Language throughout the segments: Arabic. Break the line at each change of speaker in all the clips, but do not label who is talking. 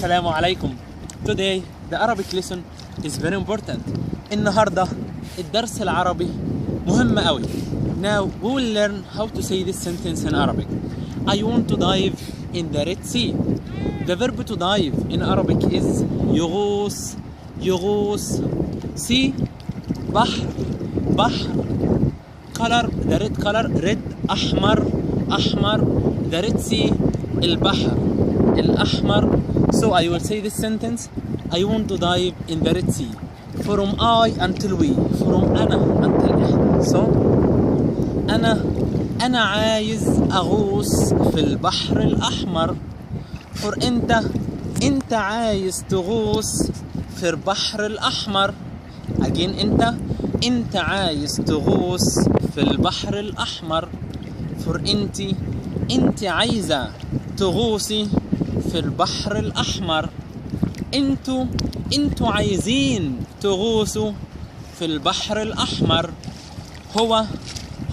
Assalamu alaikum. Today the Arabic lesson is very important. النهارده الدرس العربي مهم قوي. Now we will learn how to say this sentence in Arabic. I want to dive in the Red Sea. The verb to dive in Arabic is يغوص. يغوص. See بحر. بحر. color, the red color, red. أحمر. أحمر. the Red Sea البحر الأحمر. So I will say this sentence. I want to dive in the Red Sea. From I until we. From أنا until إحنا. So أنا عايز أغوص في البحر الأحمر. For أنت عايز تغوص في البحر الأحمر. Again أنت عايز تغوص في البحر الأحمر. For أنت عايزة تغوصي في البحر الأحمر. انتوا عايزين تغوصوا في البحر الأحمر.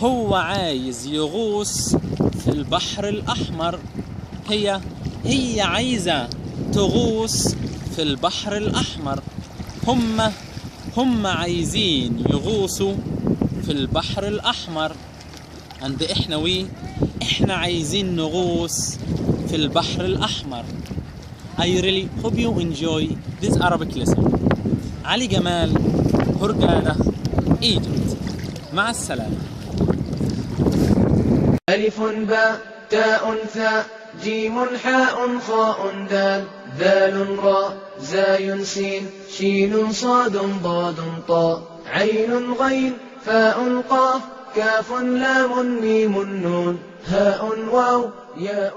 هو عايز يغوص في البحر الأحمر. هي عايزة تغوص في البحر الأحمر. هم عايزين يغوصوا في البحر الأحمر. عند احنا عايزين نغوص في البحر الأحمر. I really hope you enjoy this Arabic lesson. علي جمال، هرجادة، Egypt. مع السلامة.
ألف باء تاء ثاء جيم حاء خاء دال ذال راء زاي سين شين صاد ضاد طاء عين غين فاء قاف كاف لام ميم نون هاء واو ياء